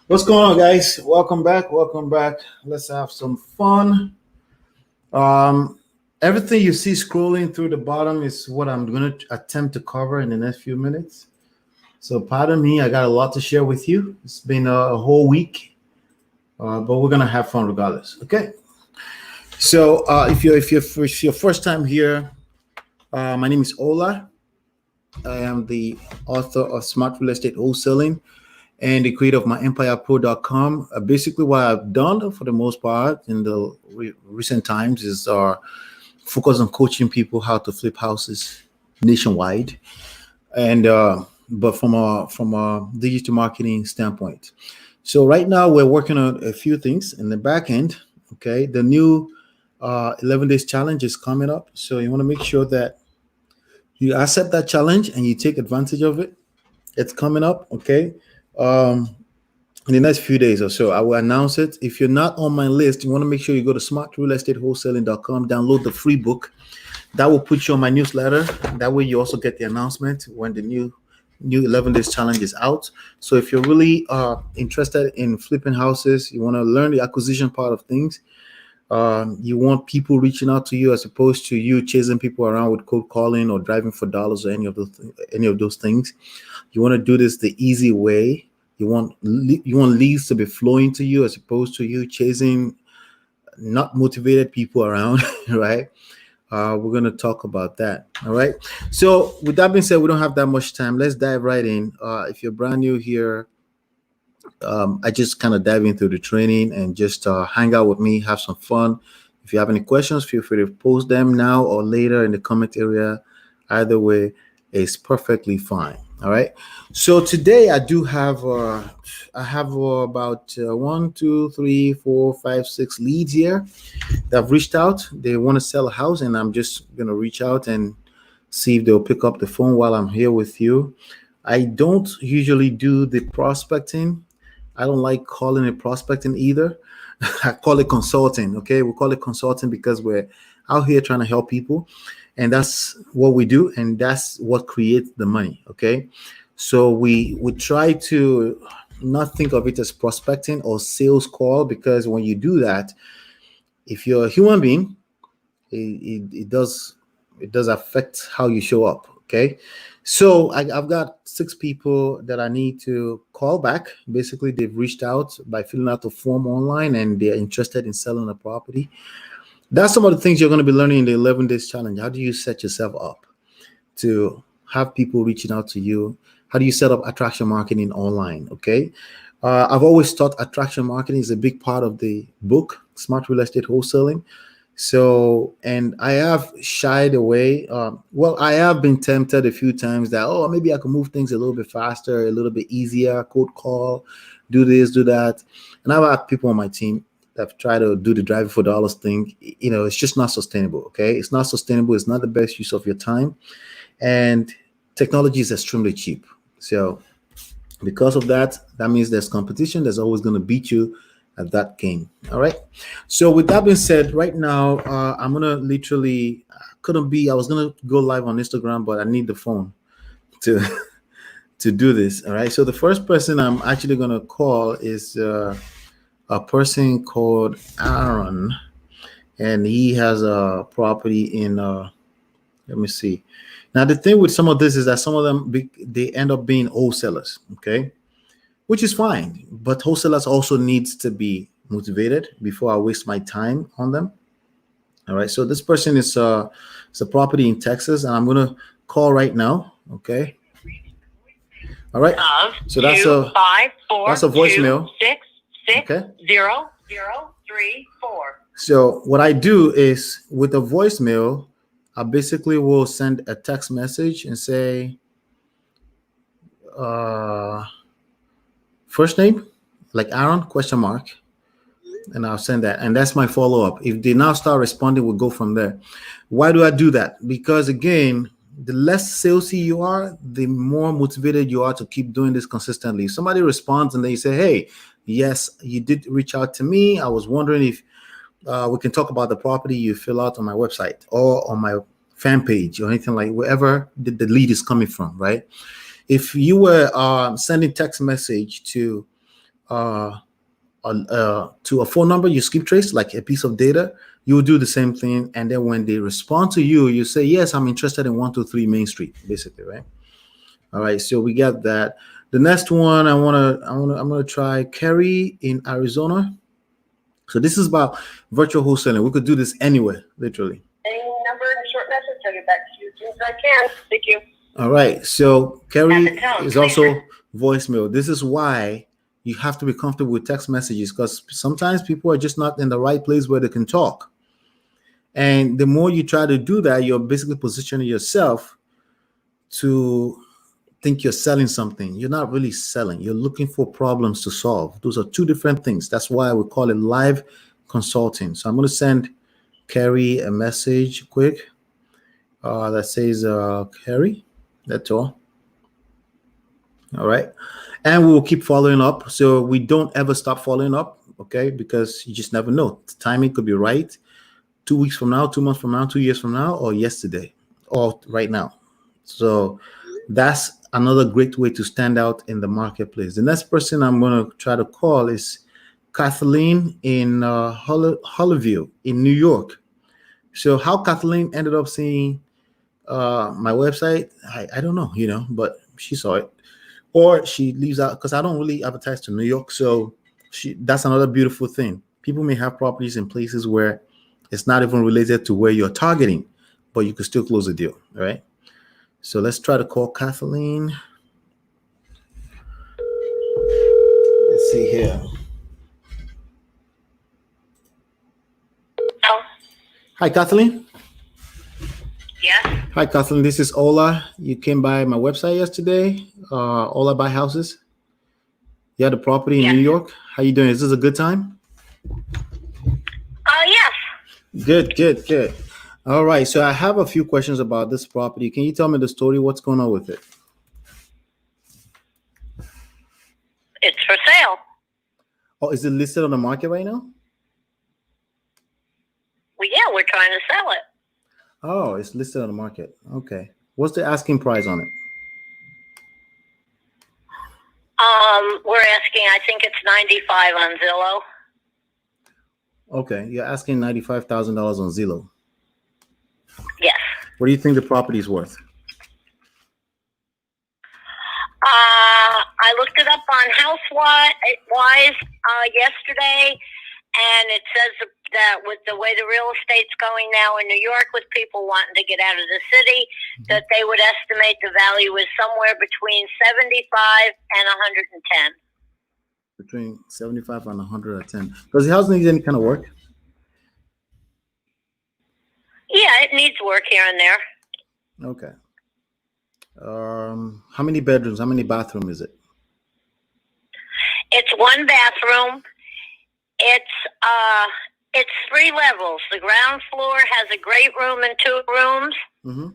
What's going on, guys? Welcome back. Welcome back. Let's have some fun. Everything you see scrolling through the bottom is what I'm going to attempt to cover in the next few minutes. So pardon me, I got a lot to share with you. It's been a whole week, but we're going to have fun regardless. Okay. So if it's your first time here, my name is Ola. I am the author of Smart Real Estate Wholesaling and the creator of myEmpirePRO.com. Basically, what I've done for the most part in the recent times is focus on coaching people how to flip houses nationwide, and but from a digital marketing standpoint. So right now we're working on a few things in the back end. Okay, the new 11 days challenge is coming up, so you want to make sure that you accept that challenge and you take advantage of it. It's coming up. Okay. in the next few days or so. I will announce it. If you're not on my list, you want to make sure you go to smartrealestatewholesaling.com, download the free book. That will put you on my newsletter. That way you also get the announcement when the new 11 days challenge is out. So if you're really interested in flipping houses, you want to learn the acquisition part of things, you want people reaching out to you as opposed to you chasing people around with cold calling or driving for dollars or any of those things. You want to do this the easy way. You want leads to be flowing to you as opposed to you chasing not motivated people around, right? We're going to talk about that. All right. So with that being said, we don't have that much time. Let's dive right in. If you're brand new here, I just kind of dive into the training and just hang out with me, have some fun. If you have any questions, feel free to post them now or later in the comment area. Either way is perfectly fine. All right. So today I do have about 1, 2, 3, 4, 5, 6 leads here that have reached out. They want to sell a house, and I'm just gonna reach out and see if they'll pick up the phone while I'm here with you. I don't usually do the prospecting. I don't like calling it prospecting either. I call it consulting. Okay, we call it consulting because we're out here trying to help people, and that's what we do, and that's what creates the money. Okay, so we try to not think of it as prospecting or sales call, because when you do that, if you're a human being, it does affect how you show up. Okay, so I've got 6 people that I need to call back. Basically, they've reached out by filling out the form online and they're interested in selling a property. That's some of the things you're going to be learning in the 11 days challenge. How do you set yourself up to have people reaching out to you? How do you set up attraction marketing online? Okay, I've always thought attraction marketing is a big part of the book, Smart Real Estate Wholesaling. So, and I have shied away. Well, I have been tempted a few times that, oh, maybe I can move things a little bit faster, a little bit easier, cold call, do this, do that. And I've had people on my team that try to do the driving for dollars thing. You know, it's just not sustainable. Okay. It's not sustainable. It's not the best use of your time. And technology is extremely cheap. So because of that, that means there's competition. There's always going to beat you at that game. All right. So with that being said, right now, I'm going to literally, I was going to go live on Instagram, but I need the phone to, to do this. All right. So the first person I'm actually going to call is a person called Aaron, and he has a property in, let me see. Now, the thing with some of this is that some of them, they end up being wholesalers. Okay. Which is fine, but wholesalers also needs to be motivated before I waste my time on them. All right, so this person is it's a property in Texas, and I'm gonna call right now. Okay. All right. So that's a 5, 4, voicemail. 2, 6, 6, okay. 0, 0, 3, 4. So what I do is with a voicemail, I basically will send a text message and say, first name, like Aaron, question mark, and I'll send that. And that's my follow-up. If they now start responding, we'll go from there. Why do I do that? Because again, the less salesy you are, the more motivated you are to keep doing this consistently. If somebody responds and they say, hey, yes, you did reach out to me. I was wondering if we can talk about the property you fill out on my website or on my fan page or anything, like wherever the lead is coming from, right? If you were sending text message to a phone number, you skip trace like a piece of data, you will do the same thing. And then when they respond to you, you say, yes, I'm interested in 123 Main Street, basically, right? All right, so we got that. The next one I'm gonna try Kerry in Arizona. So this is about virtual wholesaling. We could do this anywhere, literally. Any number and short message, I'll get back to you as soon as I can. Thank you. All right, so Kerry is also voicemail. This is why you have to be comfortable with text messages, because sometimes people are just not in the right place where they can talk. And the more you try to do that, you're basically positioning yourself to think you're selling something. You're not really selling. You're looking for problems to solve. Those are two different things. That's why we call it live consulting. So I'm going to send Kerry a message quick that says, Kerry, that's all. All right. And we will keep following up. So we don't ever stop following up. Okay. Because you just never know. The timing could be right 2 weeks from now, 2 months from now, 2 years from now, or yesterday, or right now. So that's another great way to stand out in the marketplace. The next person I'm going to try to call is Kathleen in Hollyview in New York. So how Kathleen ended up seeing my website, I don't know, but she saw it, or she leaves out because I don't really advertise to New York. So that's another beautiful thing. People may have properties in places where it's not even related to where you're targeting, but you can still close the deal. All right. So let's try to call Kathleen. Let's see here. Oh, Hi, Kathleen. yes. Hi, Kathleen. This is Ola. You came by my website yesterday. Ola Buy Houses. You had a property in Yes. New York. How you doing? Is this a good time? Yes. Good. All right. So I have a few questions about this property. Can you tell me the story? What's going on with it? It's for sale. Oh, is it listed on the market right now? Well, yeah, we're trying to sell it. Oh, it's listed on the market. Okay. What's the asking price on it? We're asking, I think it's 95 on Zillow. Okay. You're asking $95,000 on Zillow. Yes. What do you think the property is worth? I looked it up on HouseWise yesterday, and it says that with the way the real estate's going now in New York, with people wanting to get out of the city, that they would estimate the value is somewhere between 75 and 110. Between 75 and 110. Does the house need any kind of work? Yeah, it needs work here and there. Okay. How many bedrooms? How many bathrooms is it? It's one bathroom. It's 3 levels. The ground floor has a great room and 2 rooms. Mm-hmm.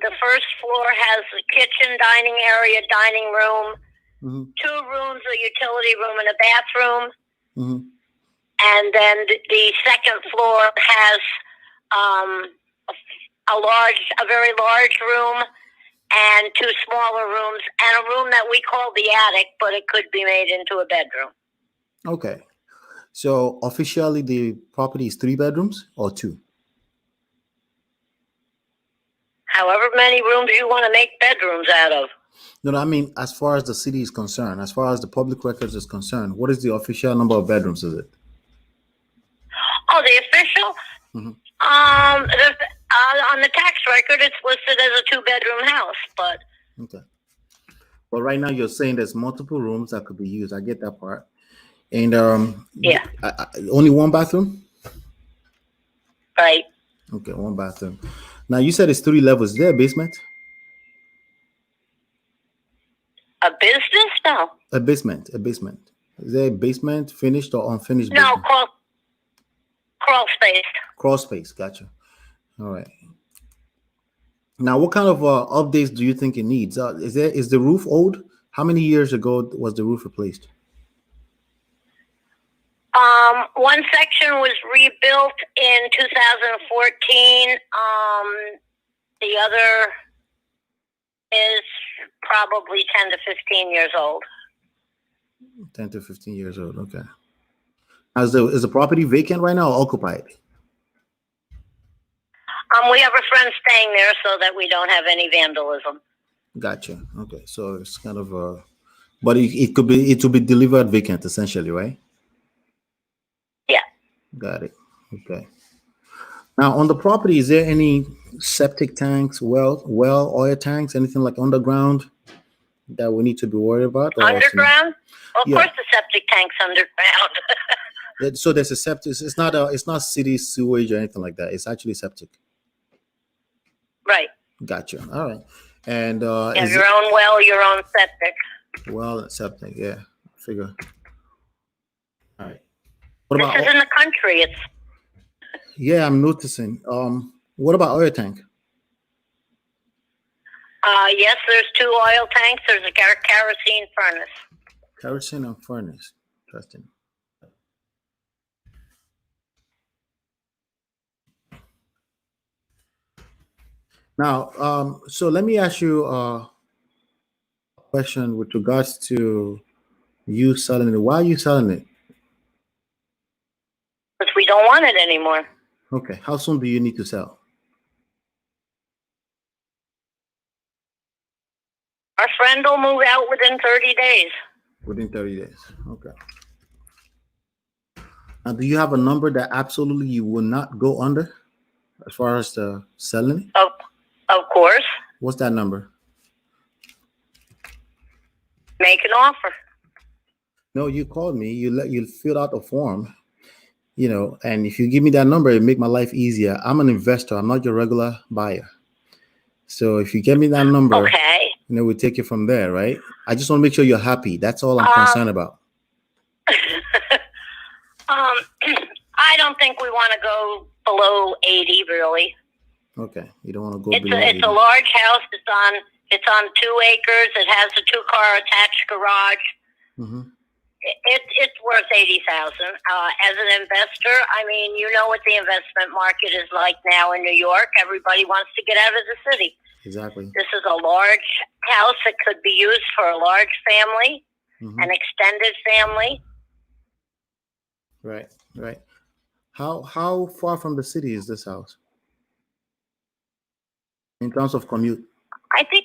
The first floor has a kitchen, dining area, dining room, Mm-hmm. 2 rooms, a utility room, and a bathroom. Mm-hmm. And then the second floor has a very large room and 2 smaller rooms and a room that we call the attic, but it could be made into a bedroom. Okay. So officially the property is 3 bedrooms or 2? However many rooms you want to make bedrooms out of. No, I mean, as far as the city is concerned, as far as the public records is concerned, what is the official number of bedrooms is it? Oh, the official? Mhm. On the tax record, it's listed as a 2-bedroom house, but Okay. Well, right now you're saying there's multiple rooms that could be used. I get that part. And yeah, only 1 bathroom? right. Okay, 1 bathroom. Now you said it's 3 levels. Is there a basement? A business? No. A basement. Is there a basement, finished or unfinished? No, Basement? crawl space. Crawl space. Gotcha. All right. Now, what kind of updates do you think it needs? Is the roof old? How many years ago was the roof replaced? One section was rebuilt in 2014. The other is probably 10 to 15 years old. 10 to 15 years old. Okay. Is the property vacant right now or occupied? We have a friend staying there so that we don't have any vandalism. Gotcha. Okay. So it's kind of but it will be delivered vacant essentially, right? Yeah. Got it. Okay. Now on the property, is there any septic tanks, well, oil tanks, anything like underground that we need to be worried about? Underground? Well, of Yeah. course the septic tank's underground. So there's a septic. It's not city sewage or anything like that. It's actually septic. Right. Gotcha. All right. And You have your own well, your own septic. well, septic. Yeah. Figure. All right. What This about? is in the country. It's Yeah, I'm noticing. What about oil tank? Yes, there's 2 oil tanks. There's a kerosene furnace. Kerosene and furnace. Interesting. Now, so let me ask you a question with regards to you selling it. Why are you selling it? Because we don't want it anymore. Okay. How soon do you need to sell? Our friend will move out within 30 days. Within 30 days. Okay. Now, do you have a number that absolutely you will not go under as far as the selling? Of course. What's that number? Make an offer. No, you called me. You filled out a form, and if you give me that number, it make my life easier. I'm an investor. I'm not your regular buyer. So if you give me that number, okay, we take it from there, right? I just want to make sure you're happy. That's all I'm concerned about. I don't think we want to go below 80, really. Okay, you don't want to go below 80. It's a large house. It's on 2 acres. It has a 2-car attached garage. Mm-hmm. It's worth $80,000. As an investor, I mean, you know what the investment market is like now in New York. Everybody wants to get out of the city. Exactly. This is a large house that could be used for a large family, mm-hmm. an extended family. Right. How far from the city is this house in terms of commute? I think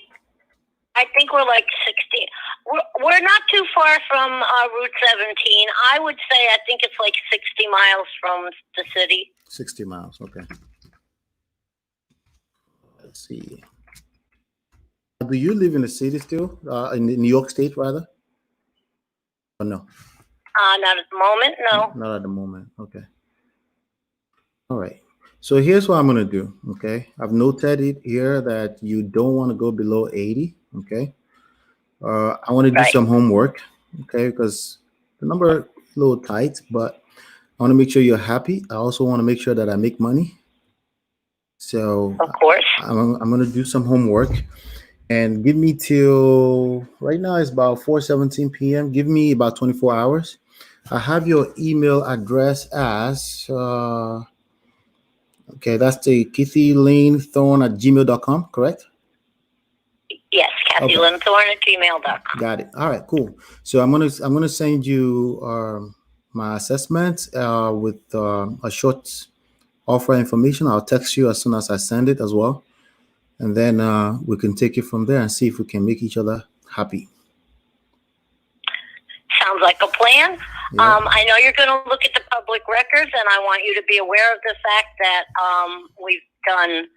we're like 60. We're not too far from Route 17. I would say I think it's like 60 miles from the city. 60 miles. Okay. Let's see. Do you live in the city still? In New York State, rather? Or no? Not at the moment, no. Not at the moment. Okay. All right. So here's what I'm going to do. Okay. I've noted it here that you don't want to go below 80. Okay. I want to do some homework. Okay. Because the number is a little tight, but I want to make sure you're happy. I also want to make sure that I make money. So of course, I'm going to do some homework and give me till right now it's about 4:17 p.m. Give me about 24 hours. I have your email address as okay, that's the KathyLaneThorne@gmail.com, correct? Yes, KathyLaneThorne@gmail.com. Got it. All right, cool. So I'm gonna send you my assessment with a short offer information. I'll text you as soon as I send it as well, and then we can take it from there and see if we can make each other happy. Sounds like a plan. Yeah. I know you're going to look at the public records, and I want you to be aware of the fact that we've done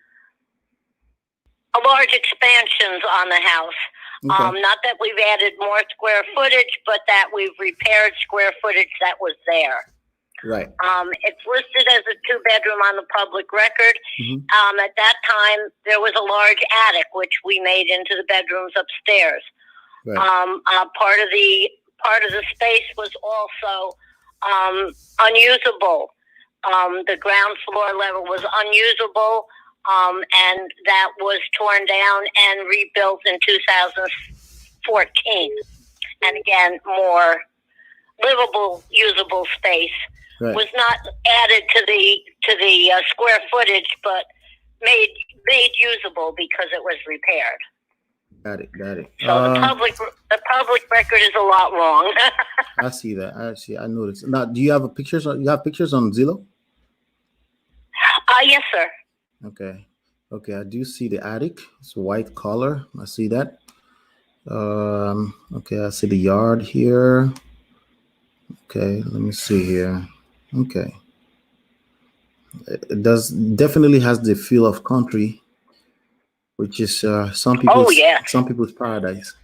a large expansions on the house. Okay. Not that we've added more square footage, but that we've repaired square footage that was there. Right. It's listed as a 2-bedroom on the public record. Mm-hmm. At that time, there was a large attic, which we made into the bedrooms upstairs. Right. Part of the space was also unusable. The ground floor level was unusable, and that was torn down and rebuilt in 2014. And again, more livable, usable space was not added to the square footage, but made usable because it was repaired. Got it. So the public record is a lot wrong. I see that. I noticed. Now, do you have pictures? You have pictures on Zillow? Yes, sir. Okay. I do see the attic. It's white color. I see that. Okay. I see the yard here. Okay. Let me see here. Okay. It definitely has the feel of country, which is some people's paradise.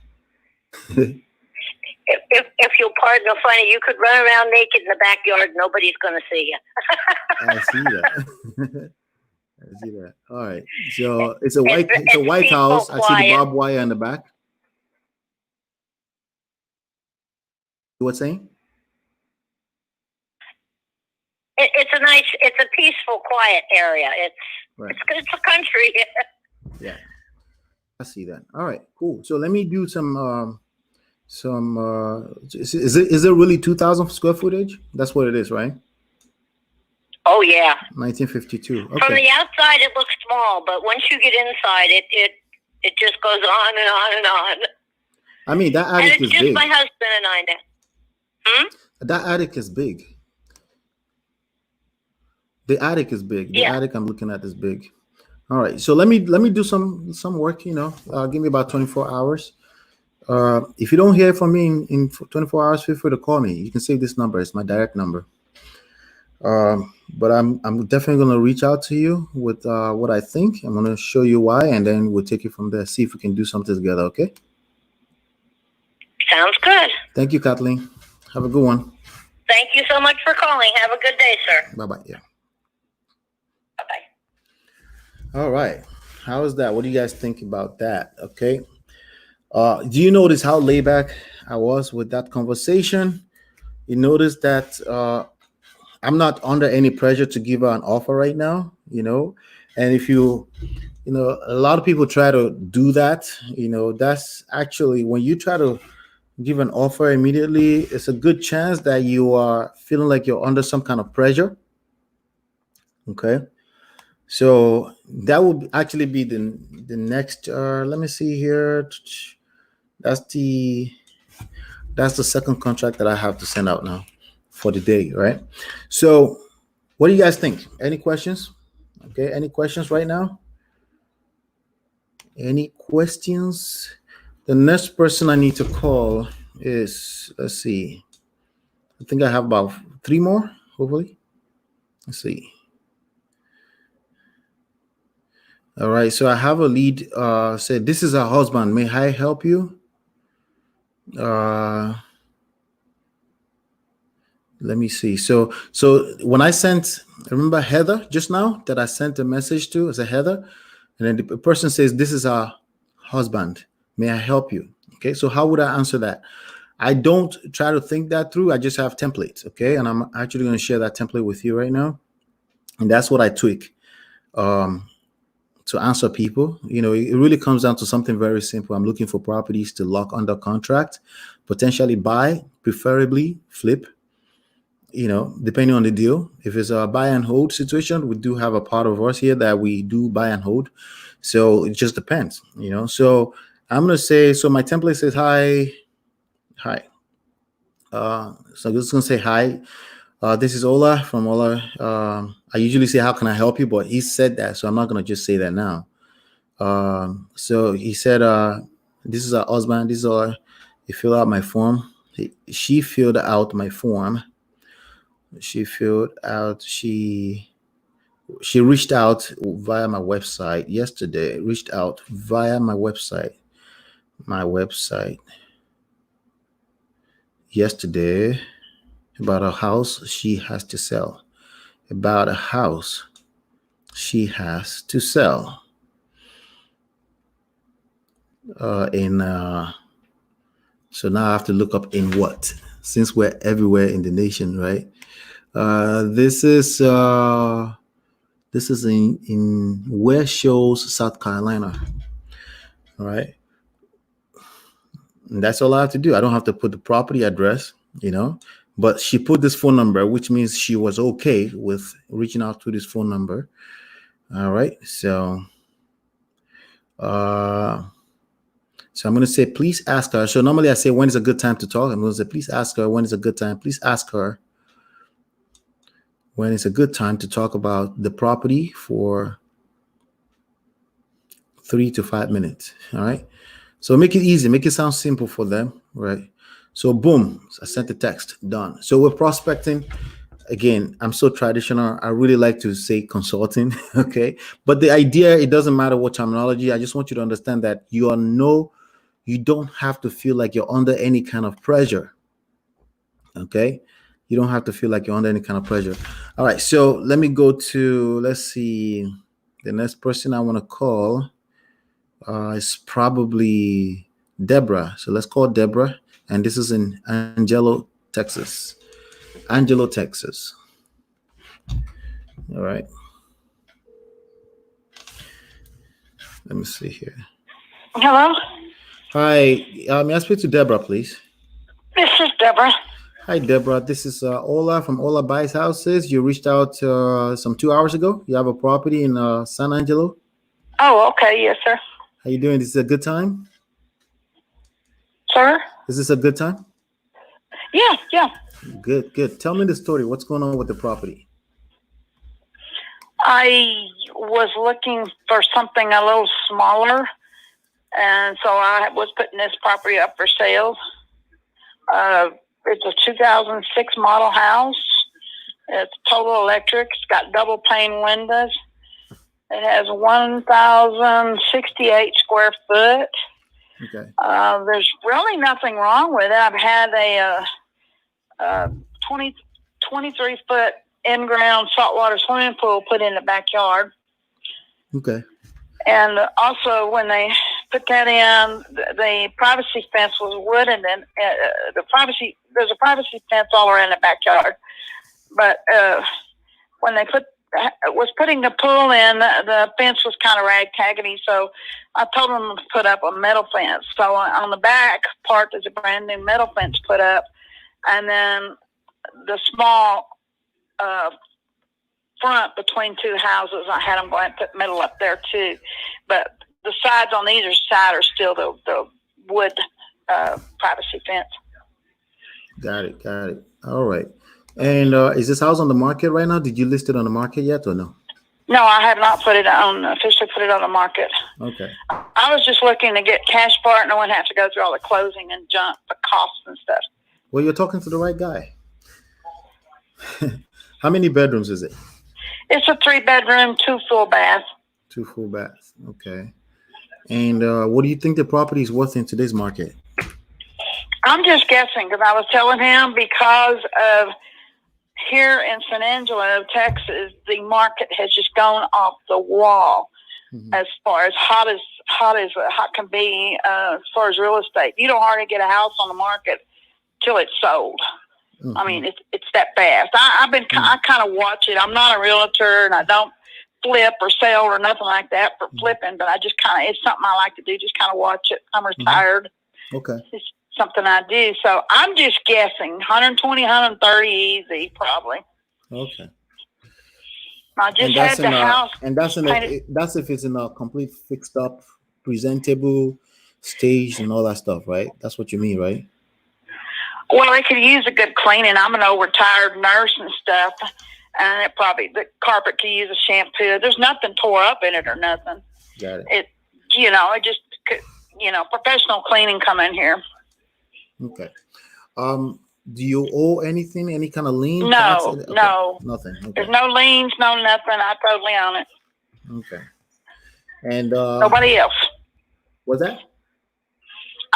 If you'll pardon the funny, you could run around naked in the backyard. Nobody's going to see you. I see that. All right. So it's a white house. I see the barbed wire in the back. You were saying? It's a peaceful, quiet area. It's a country. Yeah. I see that. All right, cool. So let me do some. Is it really 2,000 square footage? That's what it is, right? Oh yeah. 1952. From Okay. the outside, it looks small, but once you get inside, it just goes on and on and on. I mean, that And attic it's is just big. my husband and I now. That attic is big. The attic is big. The Yeah. attic I'm looking at is big. All right. So let me do some work. Give me about 24 hours. If you don't hear from me in 24 hours, feel free to call me. You can save this number. It's my direct number. But I'm definitely gonna reach out to you with what I think. I'm gonna show you why, and then we'll take it from there. See if we can do something together. Okay. Sounds good. Thank you, Kathleen. Have a good one. Thank you so much for calling. Have a good day, sir. Bye bye. Yeah. Bye-bye. All right. How is that? What do you guys think about that? Okay. Do you notice how laid back I was with that conversation? You notice that I'm not under any pressure to give her an offer right now, and if a lot of people try to do that, that's actually when you try to give an offer immediately, it's a good chance that you are feeling like you're under some kind of pressure. Okay. So that would actually be the next, let me see here. That's the second contract that I have to send out now for the day, right? So what do you guys think? Any questions? Okay, any questions right now? Any questions? The next person I need to call is, let's see, I think I have about 3 more, hopefully. Let's see. All right, so I have a lead, said, this is her husband. May I help you? Let me see. So when I sent, remember Heather just now that I sent a message to, as a Heather, and then the person says, this is our husband. May I help you? Okay, so how would I answer that? I don't try to think that through. I just have templates. Okay, and I'm actually going to share that template with you right now. And that's what I tweak to answer people. It really comes down to something very simple. I'm looking for properties to lock under contract, potentially buy, preferably flip. Depending on the deal. If it's a buy and hold situation, we do have a part of us here that we do buy and hold. So it just depends, So I'm going to say, so my template says, hi. So I'm just going to say, hi. This is Ola from Ola. I usually say, how can I help you? But he said that, so I'm not going to just say that now. So he said, this is our husband. This is Ola. He filled out my form. She filled out my form. She reached out via my website yesterday. My website yesterday about a house she has to sell. So now I have to look up in what, since we're everywhere in the nation, right? This is in West Shoals, South Carolina. All right. And that's all I have to do. I don't have to put the property address, but she put this phone number, which means she was okay with reaching out to this phone number. All right. So I'm going to say, please ask her. So normally I say, when is a good time to talk? I'm going to say, please ask her. When is a good time? Please ask her when it's a good time to talk about the property for 3 to 5 minutes. All right. So make it easy, make it sound simple for them, right? So boom, I sent the text, done. So we're prospecting. Again, I'm so traditional. I really like to say consulting, okay? But the idea, it doesn't matter what terminology. I just want you to understand that you don't have to feel like you're under any kind of pressure, okay? You don't have to feel like you're under any kind of pressure. All right, so let me go to, let's see, the next person I want to call. It's probably Deborah. So let's call Deborah. And this is in Angelo, Texas. All right. Let me see here. Hello, Hi, may I speak to Deborah, please? this is Deborah. Hi, Deborah. This is Ola from Ola Buys Houses. You reached out some 2 hours ago. You have a property in San Angelo. Oh, okay, yes, sir. How you doing? This is a good time? Sir? Is this a good time? Yeah. Good, good. Tell me the story. What's going on with the property? I was looking for something a little smaller, and so I was putting this property up for sale. It's a 2006 model house. It's total electric. It's got double pane windows. It has 1,068 square foot. Okay. There's really nothing wrong with it. I've had a 23-foot in-ground saltwater swimming pool put in the backyard. Okay. And also, when they put that in, the privacy fence was wooden, and there's a privacy fence all around the backyard. But when they was putting the pool in, the fence was kind of ragtaggedy, so I told them to put up a metal fence. So on the back part, there's a brand new metal fence put up, and then the small front between two houses, I had them go and put metal up there too. But the sides on either side are still the wood privacy fence. Got it. All right. And is this house on the market right now? Did you list it on the market yet or no? No, I have not officially put it on the market. Okay. I was just looking to get cash for it, and I wouldn't have to go through all the closing and junk, the costs and stuff. Well, you're talking to the right guy. How many bedrooms is it? It's a 3-bedroom, 2 full baths. 2 full baths. Okay. And what do you think the property is worth in today's market? I'm just guessing, because I was telling him, because of here in San Angelo, Texas, the market has just gone off the wall. Mm-hmm. As far as hot can be, as far as real estate. You don't hardly get a house on the market till it's sold. Mm-hmm. I mean, it's that fast. I kind of watch it. I'm not a realtor, and I don't flip or sell or nothing like that for flipping, but I just it's something I like to do, just kind of watch it. I'm retired. Mm-hmm. Okay. It's something I do. So I'm just guessing 120, 130 easy, probably. Okay. I just had the house. And that's if it's in a complete fixed up, presentable stage and all that stuff, right? That's what you mean, right? Well, it could use a good cleaning. I'm an old retired nurse and stuff, and the carpet could use a shampoo. There's nothing tore up in it or nothing. Got it. It just could, professional cleaning come in here. Okay. Do you owe anything? Any kind of lien? No, okay. No. Nothing. Okay. There's no liens, no nothing. I totally own it. Okay. And nobody else. What's that?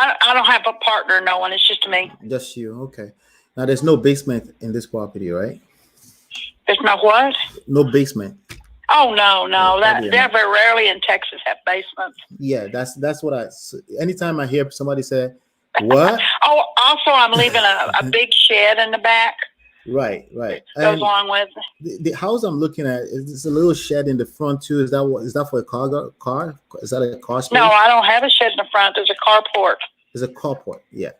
I don't have a partner. No one. It's just me. Just you. Okay. Now there's no basement in this property, right? There's no what? No basement. Oh no. They're very rarely in Texas have basements. Yeah, that's what anytime I hear somebody say, what? Oh, also I'm leaving a big shed in the back. Right. Goes along with the house I'm looking at. Is a little shed in the front too? Is that for a car? Is that a car space? No, I don't have a shed in the front. There's a carport. There's a carport. Yeah.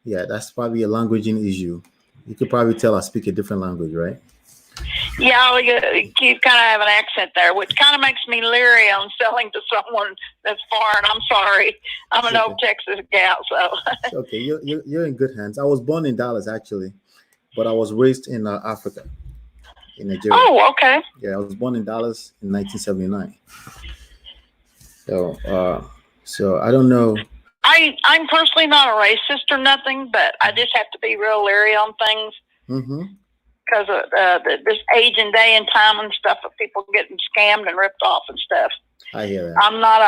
That's probably a languaging issue. You could probably tell I speak a different language, right? Yeah, you kind of have an accent there, which kind of makes me leery on selling to someone that's foreign. I'm sorry, I'm an old Texas gal, so. Okay, you're in good hands. I was born in Dallas actually, but I was raised in Africa, in Nigeria. Oh, okay. Yeah, I was born in Dallas in 1979. So I don't know. I'm personally not a racist or nothing, but I just have to be real leery on things. Mm-hmm. Because of this age and day and time and stuff of people getting scammed and ripped off and stuff. I hear that. I'm not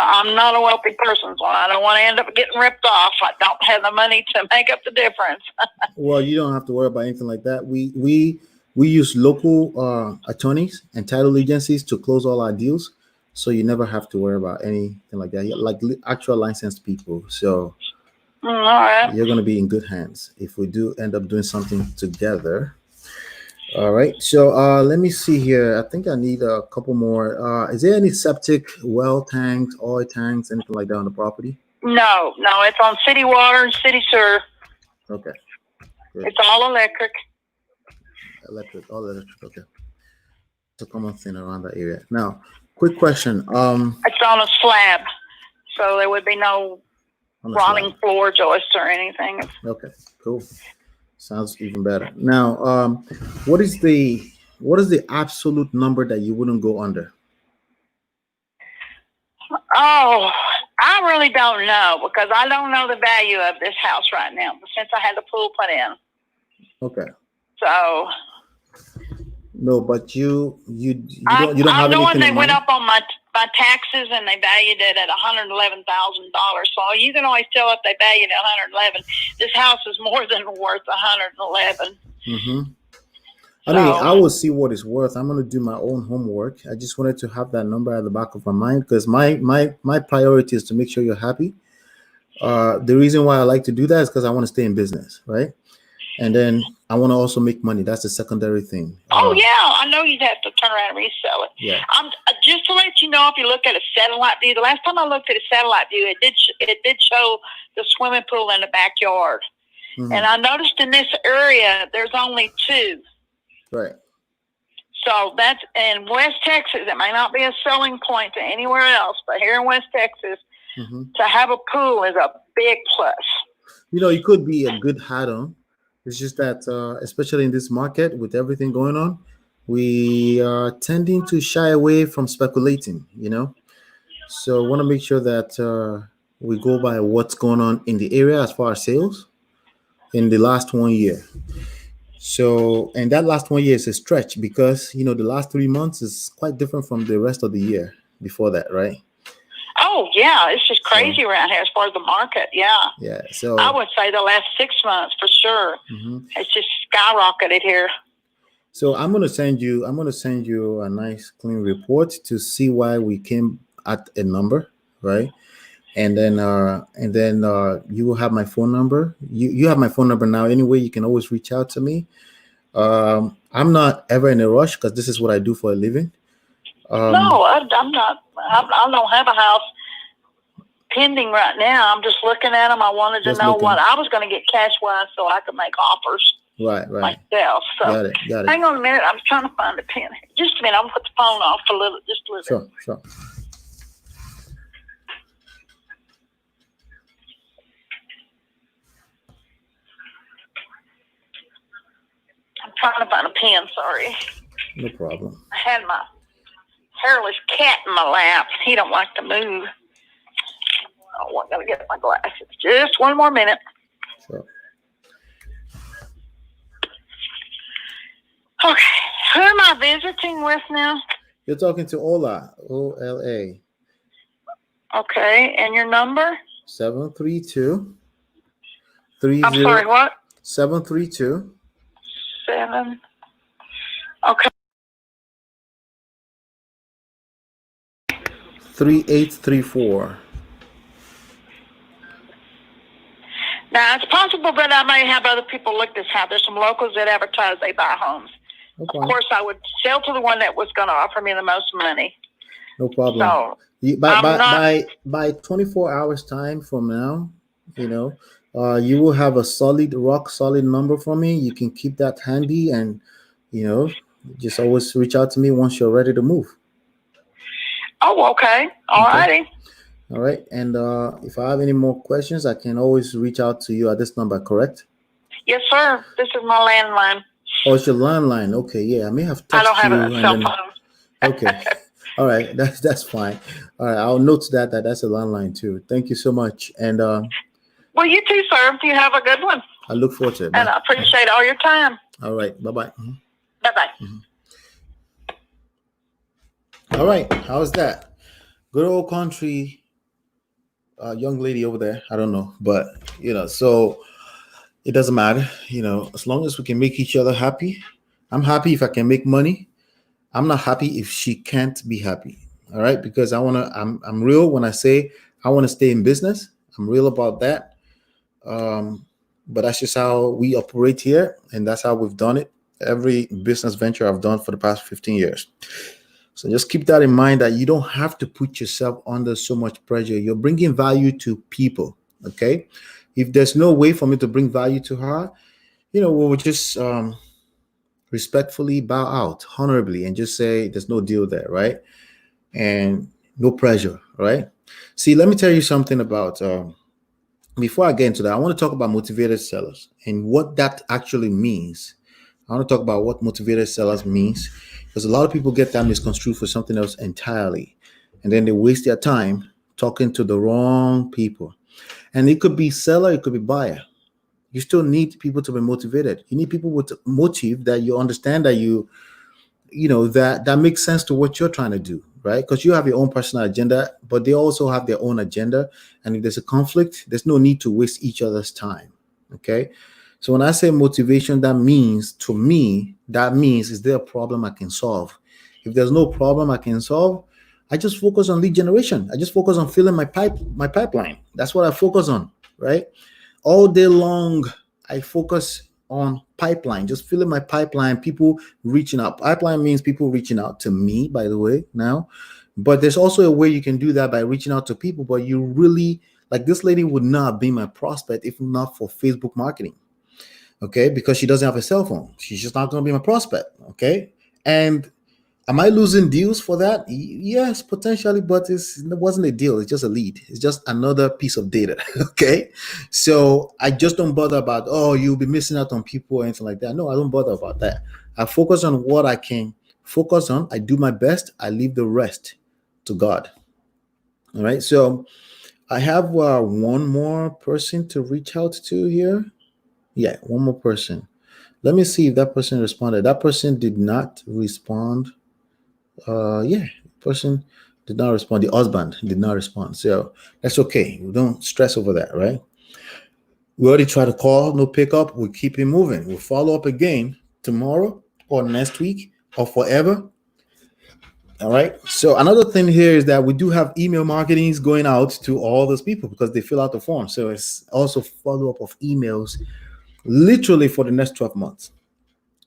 a wealthy person, so I don't want to end up getting ripped off. I don't have the money to make up the difference. Well, you don't have to worry about anything like that. We use local attorneys and title agencies to close all our deals, so you never have to worry about anything like that. You're like actual licensed people, so all right. You're going to be in good hands if we do end up doing something together. All right, so let me see here. I think I need a couple more. Is there any septic well tanks, oil tanks, anything like that on the property? No, it's on city water and city sewer. Okay. Good. It's all electric. All electric. Okay. It's a common thing around that area. Now, quick question. It's on a slab, so there would be no rotting floor joists or anything. Okay, cool. Sounds even better. Now, what is the absolute number that you wouldn't go under? Oh, I really don't know because I don't know the value of this house right now since I had the pool put in. Okay. So. No, but you don't have anything. I know when they in went mind? up on my taxes and they valued it at $111,000. So you can always tell if they valued it at $111. This house is more than worth $111. Mm-hmm. I mean, I will see what it's worth. I'm going to do my own homework. I just wanted to have that number at the back of my mind because my priority is to make sure you're happy. The reason why I like to do that is because I want to stay in business, right? And then I want to also make money. That's the secondary thing. Oh, yeah. I know you'd have to turn around and resell it. Yeah. Just to let you know, if you look at a satellite view, the last time I looked at a satellite view, it did show the swimming pool in the backyard. Mm-hmm. And I noticed in this area, there's only 2. Right. So that's in West Texas. It may not be a selling point to anywhere else, but here in West Texas, to have a pool is a big plus. You know, it could be a good add-on. It's just that, especially in this market with everything going on, we are tending to shy away from speculating, you know. So I want to make sure that we go by what's going on in the area as far as sales in the last 1 year. So, and that last 1 year is a stretch because, you know, the last 3 months is quite different from the rest of the year before that, right? Oh, yeah. It's just crazy around here as far as the market. Yeah. Yeah. So I would say the last 6 months for sure. It's just skyrocketed here. So I'm gonna send you a nice clean report to see why we came at a number, right? And then you will have my phone number. You have my phone number now anyway. You can always reach out to me. I'm not ever in a rush because this is what I do for a living. No, I'm not. I don't have a house pending right now. I'm just looking at them. I wanted to know what I was going to get cash wise so I could make offers. Right. Myself. So got it. Hang on a minute. I'm trying to find a pen. Just a minute. I'm going to put the phone off for just a little bit. Sure. I'm trying to find a pen. Sorry. No problem. I had my hairless cat in my lap. He don't like to move. Oh, I gotta get my glasses. Just one more minute. Sure. Okay. Who am I visiting with now? You're talking to OLA. OLA. Okay. And your number? 732. I'm sorry, what? 732. 7. Okay. 3834. Now, it's possible that I may have other people look this house. There's some locals that advertise they buy homes. Okay. Of course, I would sell to the one that was going to offer me the most money. No problem. So, by 24 hours time from now, you know, you will have a rock solid number for me. You can keep that handy and, you know, just always reach out to me once you're ready to move. Oh, okay. All righty. All right. And if I have any more questions, I can always reach out to you at this number, correct? Yes, sir. This is my landline. Oh, it's your landline. Okay. Yeah, I may have texted I don't have you a cell phone. Okay. All right. That's fine. All right. I'll note that's a landline too. Thank you so much. And well, you too, sir. You have a good one. I look forward to it. And I appreciate all your time. All right. Bye-bye. Bye-bye. All right. How's that? Good old country young lady over there. I don't know. But, you know, so it doesn't matter. You know, as long as we can make each other happy. I'm happy if I can make money. I'm not happy if she can't be happy. All right. Because I'm real when I say I want to stay in business. I'm real about that. But that's just how we operate here. And that's how we've done it. Every business venture I've done for the past 15 years. So just keep that in mind that you don't have to put yourself under so much pressure. You're bringing value to people. Okay. If there's no way for me to bring value to her, we'll just respectfully bow out honorably and just say there's no deal there, right? And no pressure, right? See, let me tell you something about before I get into that, I want to talk about motivated sellers and what that actually means. I want to talk about what motivated sellers means, because a lot of people get that misconstrued for something else entirely, and then they waste their time talking to the wrong people. And it could be seller, it could be buyer. You still need people to be motivated. You need people with motive that you understand, that that makes sense to what you're trying to do, right? Because you have your own personal agenda, but they also have their own agenda. And if there's a conflict, there's no need to waste each other's time. Okay. So when I say motivation, that means, is there a problem I can solve? If there's no problem I can solve, I just focus on lead generation. I just focus on filling my pipeline. That's what I focus on, right? All day long, I focus on pipeline, just filling my pipeline, people reaching out. Pipeline means people reaching out to me, by the way, now. But there's also a way you can do that by reaching out to people, but you really, like this lady would not be my prospect if not for Facebook marketing, okay? Because she doesn't have a cell phone. She's just not going to be my prospect, okay? And am I losing deals for that? Yes, potentially, but it wasn't a deal. It's just a lead. It's just another piece of data, okay? So I just don't bother about, you'll be missing out on people or anything like that. No, I don't bother about that. I focus on what I can focus on. I do my best. I leave the rest to God, all right? So I have one more person to reach out to here. Yeah, one more person. Let me see if that person responded. That person did not respond. Person did not respond. The husband did not respond. So that's okay. We don't stress over that, right? We already tried to call, no pickup. We keep it moving. We'll follow up again tomorrow or next week or forever. All right. So another thing here is that we do have email marketings going out to all those people because they fill out the form. So it's also follow-up of emails literally for the next 12 months.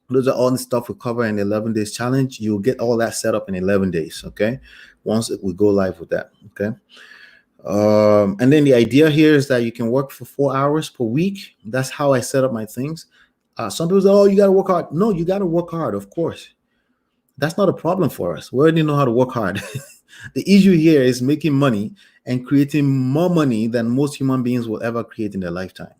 Those are all the stuff we cover in the 11 days challenge. You'll get all that set up in 11 days. Okay. Once we go live with that. Okay. And then the idea here is that you can work for 4 hours per week. That's how I set up my things. Some people say, you got to work hard. No, you got to work hard. Of course. That's not a problem for us. We already know how to work hard. The issue here is making money and creating more money than most human beings will ever create in their lifetime.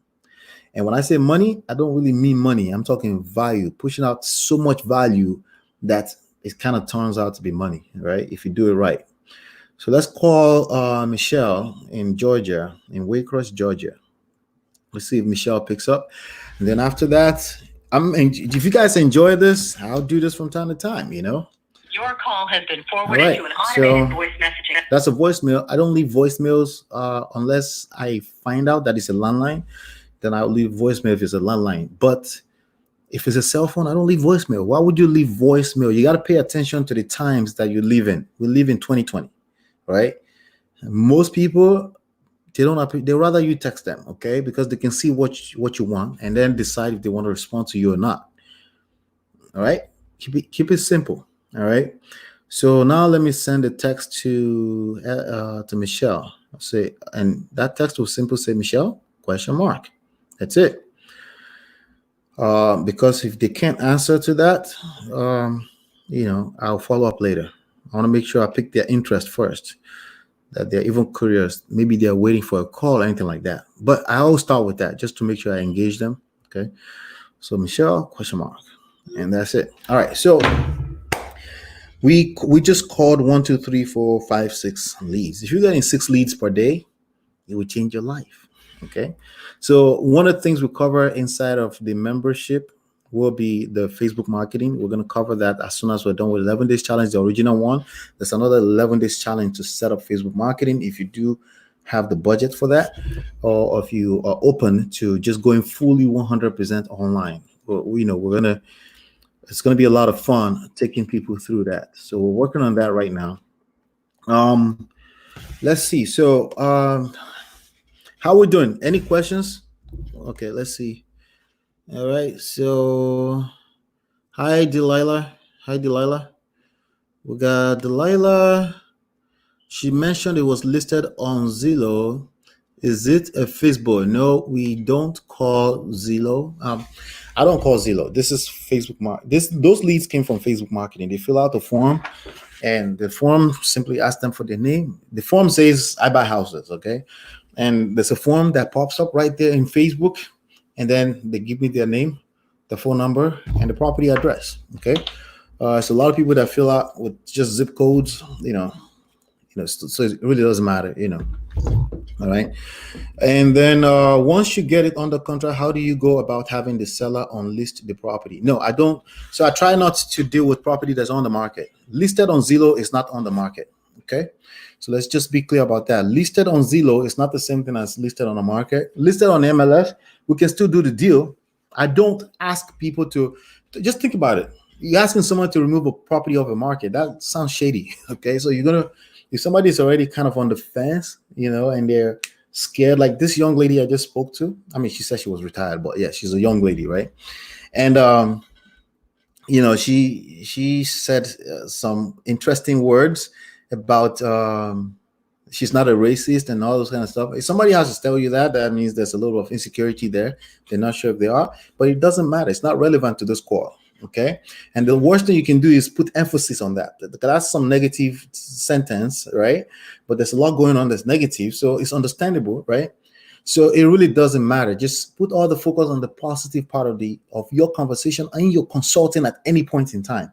And when I say money, I don't really mean money. I'm talking value, pushing out so much value that it kind of turns out to be money, right? If you do it right. So let's call Michelle in Georgia, in Waycross, Georgia. Let's see if Michelle picks up. And then after that, if you guys enjoy this, I'll do this from time to time, Your call has been forwarded to an automated voice messaging. That's a voicemail. I don't leave voicemails unless I find out that it's a landline. Then I'll leave voicemail if it's a landline. But if it's a cell phone, I don't leave voicemail. Why would you leave voicemail? You got to pay attention to the times that you live in. We live in 2020, right? Most people, they rather you text them, okay? Because they can see what you want and then decide if they want to respond to you or not. All right? Keep it simple. All right? So now let me send a text to Michelle. And that text will simply say, Michelle, ? That's it. Because if they can't answer to that, I'll follow up later. I want to make sure I pick their interest first, that they're even curious. Maybe they're waiting for a call or anything like that. But I always start with that just to make sure I engage them. Okay. So Michelle, ? And that's it. All right. So we just called 1, 2, 3, 4, 5, 6 leads. If you're getting 6 leads per day, it will change your life. Okay. So one of the things we cover inside of the membership will be the Facebook marketing. We're going to cover that as soon as we're done with 11 days challenge, the original one. There's another 11 days challenge to set up Facebook marketing. If you do have the budget for that, or if you are open to just going fully 100% online, it's going to be a lot of fun taking people through that. So we're working on that right now. Let's see. So, how we doing? Any questions? Okay, let's see. All right. So, hi, Delilah. We got Delilah. She mentioned it was listed on Zillow. Is it a Facebook? No, we don't call Zillow. I don't call Zillow. This is Facebook those leads came from Facebook marketing. They fill out the form, and the form simply asks them for their name. The form says I buy houses, okay? And there's a form that pops up right there in Facebook, and then they give me their name, the phone number, and the property address. Okay. So a lot of people that fill out with just zip codes, so it really doesn't matter, All right. And then once you get it under contract, how do you go about having the seller unlist the property? No, I don't. So I try not to deal with property that's on the market. Listed on Zillow is not on the market. Okay. So let's just be clear about that. Listed on Zillow is not the same thing as listed on the market. Listed on MLS, we can still do the deal. I don't ask people to just think about it. You're asking someone to remove a property off a market. That sounds shady. Okay. So if somebody's already kind of on the fence, and they're scared, like this young lady I just spoke to. I mean, she said she was retired, but yeah, she's a young lady, right? And she said some interesting words about she's not a racist and all those kind of stuff. If somebody has to tell you that means there's a little of insecurity there. They're not sure if they are, but it doesn't matter. It's not relevant to this call. Okay. And the worst thing you can do is put emphasis on that. That's some negative sentence, right? But there's a lot going on that's negative. So it's understandable, right? So it really doesn't matter. Just put all the focus on the positive part of your conversation and your consulting at any point in time.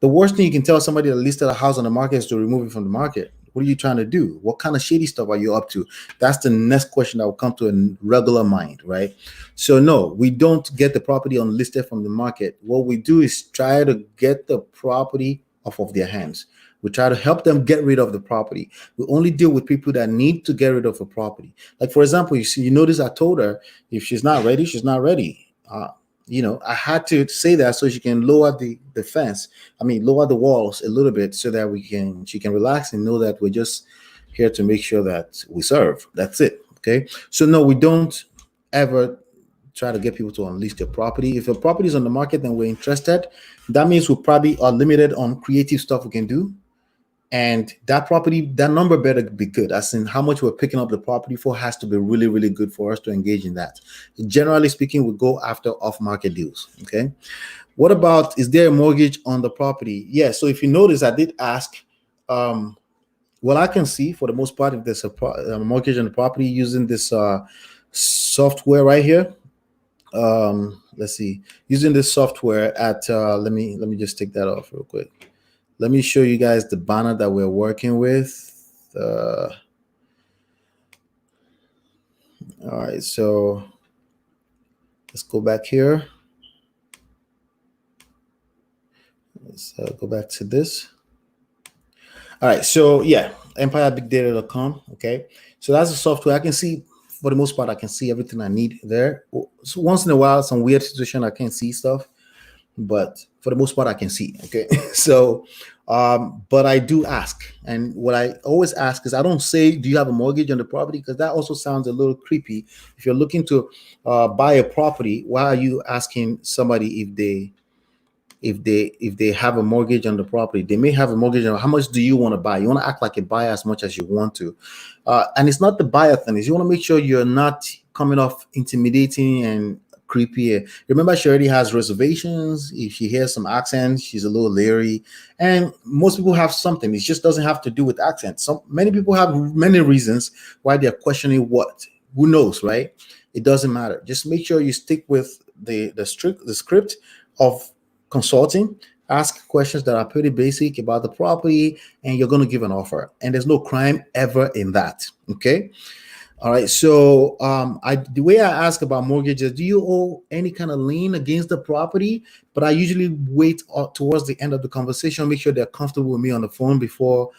The worst thing you can tell somebody that listed a house on the market is to remove it from the market. What are you trying to do? What kind of shady stuff are you up to? That's the next question that will come to a regular mind, right? So no, we don't get the property unlisted from the market. What we do is try to get the property off of their hands. We try to help them get rid of the property. We only deal with people that need to get rid of a property. Like, for example, you notice I told her if she's not ready, she's not ready. I had to say that so she can lower the fence. Lower the walls a little bit so that she can relax and know that we're just here to make sure that we serve. That's it. Okay. So no, we don't ever try to get people to unleash their property. If a property is on the market and we're interested, that means we probably are limited on creative stuff we can do. And that property, that number better be good. As in how much we're picking up the property for has to be really, really good for us to engage in that. Generally speaking, we go after off-market deals. Okay. What about, is there a mortgage on the property? Yeah. So if you notice, I did ask, well, I can see for the most part if there's a mortgage on the property using this software right here. Let's see. Using this software at let me just take that off real quick. Let me show you guys the banner that we're working with. All right, so let's go back here. Let's go back to this. All right, so yeah, EmpireBigData.com. Okay, so that's the software. I can see, for the most part, I can see everything I need there. So once in a while, some weird situation, I can't see stuff, but for the most part, I can see. Okay, so but I do ask, and what I always ask is I don't say, do you have a mortgage on the property? Because that also sounds a little creepy. If you're looking to buy a property, why are you asking somebody if they have a mortgage on the property? They may have a mortgage on. How much do you want to buy? You want to act like a buyer as much as you want to, and it's not the buyer thing. Is you want to make sure you're not coming off intimidating and creepy. Remember, she already has reservations. If she hears some accent, she's a little leery. And most people have something. It just doesn't have to do with accent. Many people have many reasons why they're questioning what. Who knows, right? It doesn't matter. Just make sure you stick with the script of consulting. Ask questions that are pretty basic about the property, and you're going to give an offer. And there's no crime ever in that. Okay. All right. So the way I ask about mortgages, do you owe any kind of lien against the property? But I usually wait towards the end of the conversation, make sure they're comfortable with me on the phone before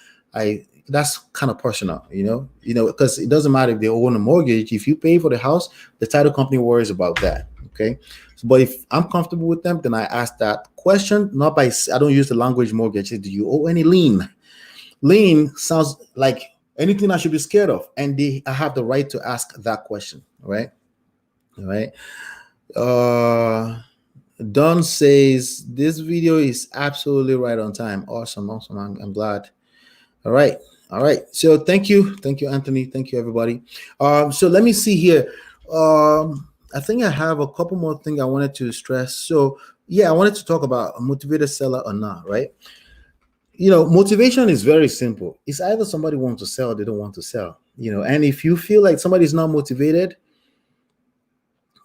that's kind of personal, because it doesn't matter if they own a mortgage. If you pay for the house, the title company worries about that. Okay. So, but if I'm comfortable with them, then I ask that question, I don't use the language mortgage. Do you owe any lien? Lien sounds like anything I should be scared of, and I have the right to ask that question. All right. Don says this video is absolutely right on time. Awesome. I'm glad. All right. So thank you, Anthony. Thank you, everybody. So let me see here. I think I have a couple more things I wanted to stress. So yeah, I wanted to talk about a motivated seller or not, right? Motivation is very simple. It's either somebody wants to sell or they don't want to sell. And if you feel like somebody's not motivated,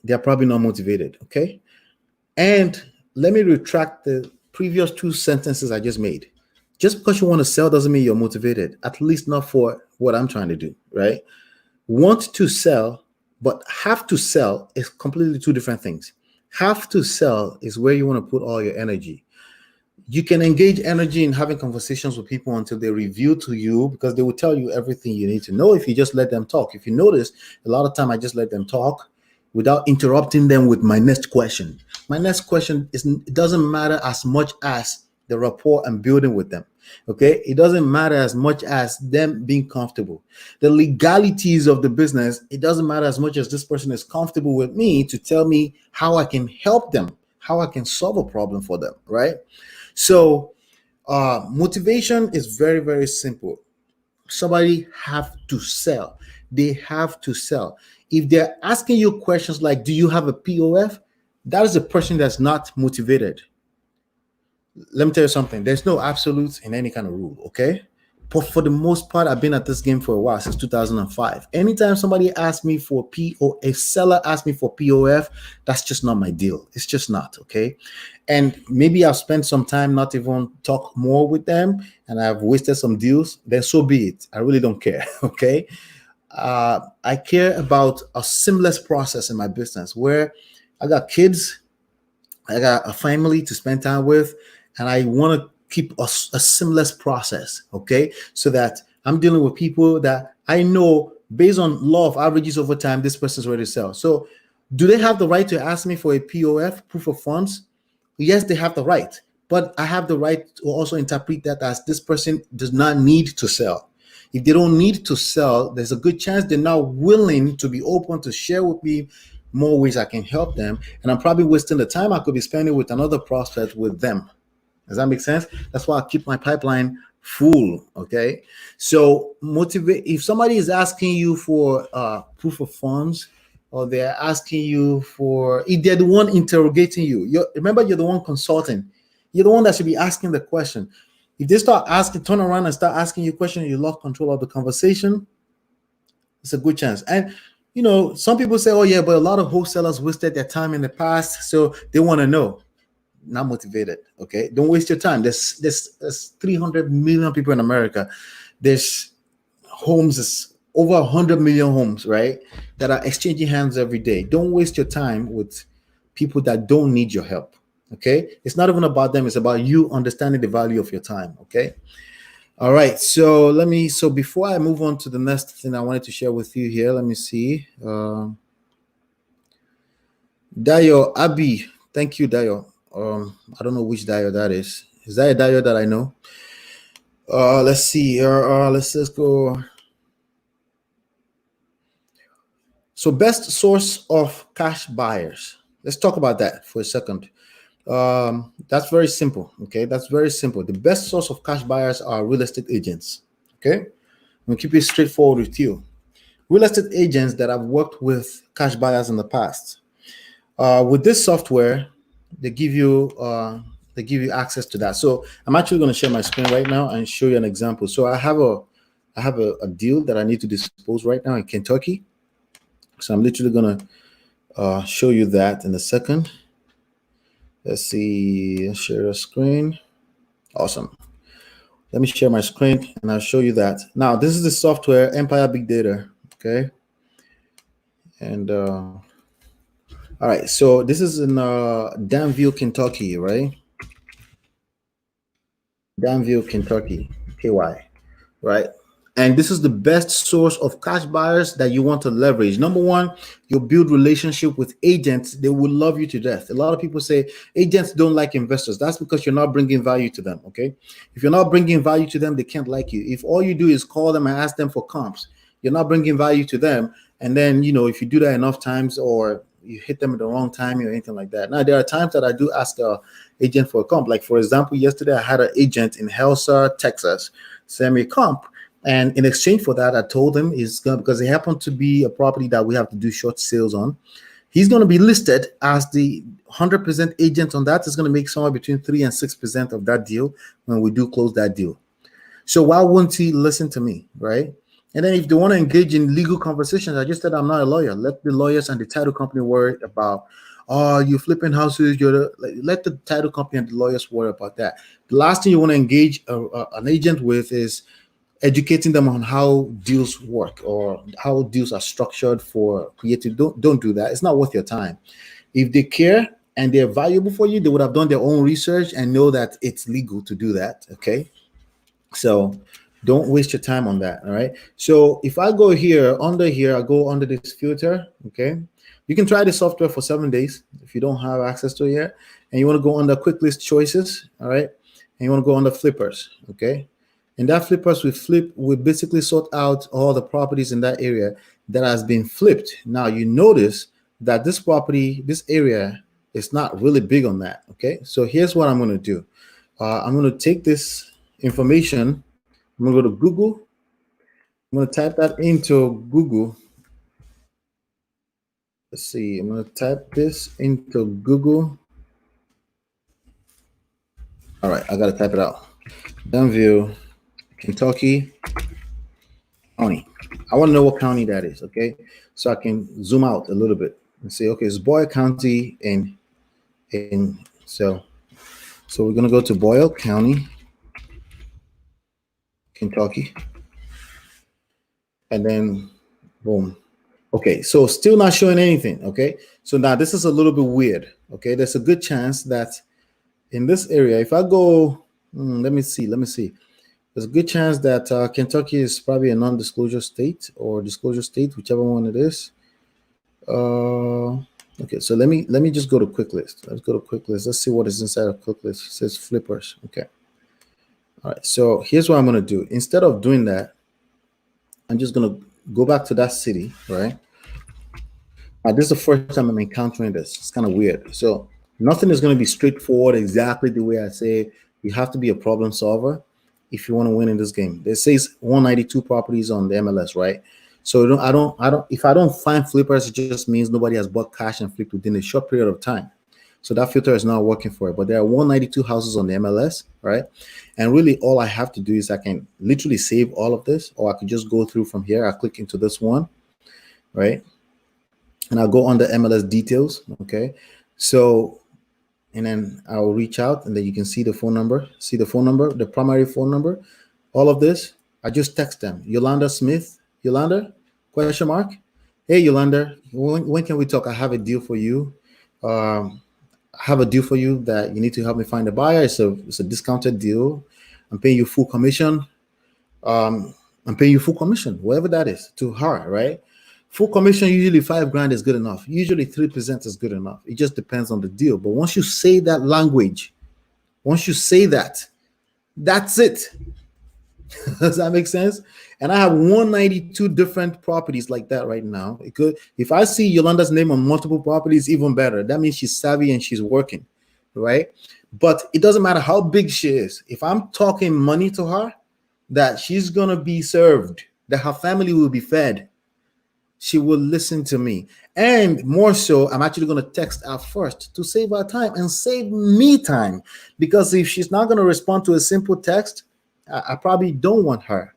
they're probably not motivated. Okay. And let me retract the previous 2 sentences I just made. Just because you want to sell doesn't mean you're motivated, at least not for what I'm trying to do, right? Want to sell, but have to sell is completely 2 different things. Have to sell is where you want to put all your energy. You can engage energy in having conversations with people until they reveal to you, because they will tell you everything you need to know if you just let them talk. If you notice, a lot of time I just let them talk without interrupting them with my next question. My next question it doesn't matter as much as the rapport I'm building with them. Okay, it doesn't matter as much as them being comfortable. The legalities of the business, it doesn't matter as much as this person is comfortable with me to tell me how I can help them, how I can solve a problem for them, right? So motivation is very, very simple. Somebody have to sell. They have to sell. If they're asking you questions like, do you have a POF? That is a person that's not motivated. Let me tell you something. There's no absolutes in any kind of rule, okay? But for the most part, I've been at this game for a while, since 2005. Anytime somebody asks me for POF, a seller asks me for POF, that's just not my deal. It's just not, okay? And maybe I've spent some time not even talk more with them, and I've wasted some deals. Then so be it. I really don't care, okay? I care about a seamless process in my business where I got kids, I got a family to spend time with, and I want to keep a seamless process, okay? So that I'm dealing with people that I know based on law of averages over time, this person's ready to sell. So do they have the right to ask me for a POF, proof of funds? Yes, they have the right, but I have the right to also interpret that as this person does not need to sell. If they don't need to sell, there's a good chance they're not willing to be open to share with me more ways I can help them. And I'm probably wasting the time I could be spending with another prospect with them. Does that make sense? That's why I keep my pipeline full, okay? So if somebody is asking you for proof of funds, or they're asking you for, if they're the one interrogating you, remember you're the one consulting. You're the one that should be asking the question. If they start asking, turn around and start asking you questions, you lost control of the conversation, it's a good chance. And some people say, oh yeah, but a lot of wholesalers wasted their time in the past, so they want to know. Not motivated, okay? Don't waste your time. There's 300 million people in America. There's homes, over 100 million homes, right, that are exchanging hands every day. Don't waste your time with people that don't need your help, okay? It's not even about them. It's about you understanding the value of your time, okay? All right, so before I move on to the next thing I wanted to share with you here, let me see. Dayo, Abi, thank you, Dayo. I don't know which Dayo that is. Is that a Dayo that I know? Let's see. Let's go. So best source of cash buyers. Let's talk about that for a second. That's very simple. Okay, that's very simple. The best source of cash buyers are real estate agents. Okay, we'll keep it straightforward with you. Real estate agents that have worked with cash buyers in the past. With this software, they give you access to that. So I'm actually going to share my screen right now and show you an example. So I have a deal that I need to dispose right now in Kentucky. So I'm literally going to show you that in a second. Let's see, share a screen. Awesome. Let me share my screen and I'll show you that. Now, this is the software, Empire Big Data, okay? And all right, so this is in Danville, Kentucky, right? Danville, Kentucky, KY, right? And this is the best source of cash buyers that you want to leverage. Number one, you'll build relationship with agents. They will love you to death. A lot of people say agents don't like investors. That's because you're not bringing value to them, okay? If you're not bringing value to them, they can't like you. If all you do is call them and ask them for comps, you're not bringing value to them. And then, if you do that enough times, or you hit them at the wrong time or anything like that. Now, there are times that I do ask a agent for a comp. Like, for example, yesterday I had an agent in Helsa, Texas, send me a comp. And in exchange for that, I told him because it happened to be a property that we have to do short sales on. He's going to be listed as the 100% agent on that. Is going to make somewhere between 3 and 6% of that deal when we do close that deal. So why wouldn't he listen to me, right? And then if they want to engage in legal conversations, I just said I'm not a lawyer. Let the lawyers and the title company worry about, you're flipping houses. Let the title company and the lawyers worry about that. The last thing you want to engage an agent with is educating them on how deals work or how deals are structured for creative. Don't do that. It's not worth your time. If they care and they're valuable for you, they would have done their own research and know that it's legal to do that. Okay. So don't waste your time on that. All right. So if I go under here, I go under this filter. Okay. You can try the software for 7 days if you don't have access to it yet. And you want to go under quick list choices. All right. And you want to go under flippers. Okay. And that flippers we basically sort out all the properties in that area that has been flipped. Now you notice that this area is not really big on that. Okay. So here's what I'm going to do. I'm going to take this information. I'm going to go to Google. I'm going to type that into Google. Let's see. I'm going to type this into Google. All right. I got to type it out. Danville, Kentucky County. I want to know what county that is. Okay. So I can zoom out a little bit and say, okay, it's Boyle County. So we're going to go to Boyle County, Kentucky, and then boom. Okay, so still not showing anything. Okay, so now this is a little bit weird. Okay, there's a good chance that in this area, if I go, let me see. There's a good chance that Kentucky is probably a non-disclosure state or disclosure state, whichever one it is. Okay, so let me just go to quick list. Let's go to quick list. Let's see what is inside of quick list. It says flippers. Okay. All right, so here's what I'm going to do. Instead of doing that, I'm just going to go back to that city, right? This is the first time I'm encountering this. It's kind of weird. So nothing is going to be straightforward exactly the way I say. You have to be a problem solver if you want to win in this game. It says 192 properties on the MLS, right? So if I don't find flippers, it just means nobody has bought cash and flipped within a short period of time. So that filter is not working for it. But there are 192 houses on the MLS, right? And really all I have to do is I can literally save all of this, or I could just go through from here. I click into this one, right? And I'll go under MLS details, okay? So, and then I'll reach out and then you can see the phone number, the primary phone number, all of this. I just text them, Yolanda Smith, Yolanda, question mark. Hey, Yolanda, when can we talk? I have a deal for you. That you need to help me find a buyer. It's a discounted deal. I'm paying you full commission. Whatever that is to her, right? Full commission, usually $5,000 is good enough. Usually 3% is good enough. It just depends on the deal. But once you say that language, that's it. Does that make sense? And I have 192 different properties like that right now. If I see Yolanda's name on multiple properties, even better. That means she's savvy and she's working, right? But it doesn't matter how big she is. If I'm talking money to her, that she's going to be served, that her family will be fed, she will listen to me. And more so, I'm actually going to text her first to save her time and save me time. Because if she's not going to respond to a simple text, I probably don't want her.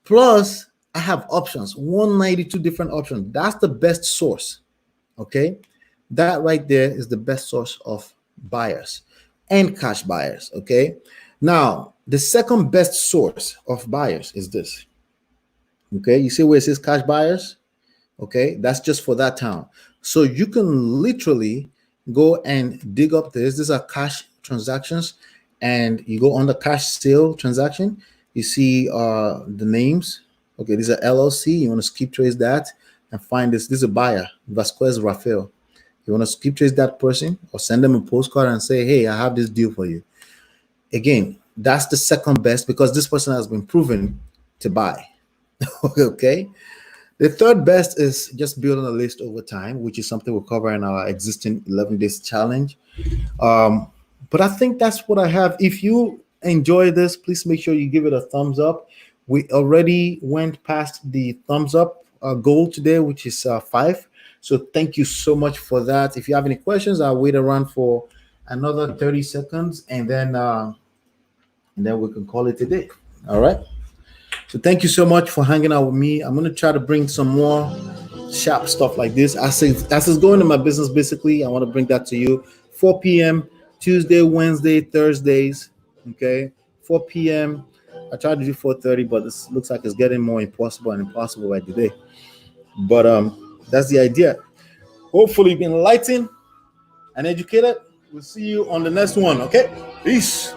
Plus, I have options, 192 different options. That's the best source, okay? That right there is the best source of buyers and cash buyers, okay? Now, the second best source of buyers is this, okay? You see where it says cash buyers? Okay, that's just for that town. So you can literally go and dig up this. These are cash transactions, and you go on the cash sale transaction. You see the names. Okay, these are LLC. You want to skip trace that and find this. This is a buyer, Vasquez Rafael. You want to skip trace that person or send them a postcard and say, hey, I have this deal for you. Again, that's the second best because this person has been proven to buy. Okay. The third best is just building a list over time, which is something we'll cover in our existing 11 days challenge. But I think that's what I have. If you enjoy this, please make sure you give it a thumbs up. We already went past the thumbs up goal today, which is 5. So thank you so much for that. If you have any questions, I'll wait around for another 30 seconds and then we can call it a day. All right. So thank you so much for hanging out with me. I'm going to try to bring some more sharp stuff like this. As it's going in my business, basically, I want to bring that to you. 4 p.m. Tuesday, Wednesday, Thursdays. Okay. 4 p.m. I tried to do 4:30, but this looks like it's getting more impossible by the day. But that's the idea. Hopefully you've been enlightened and educated. We'll see you on the next one. Okay. Peace.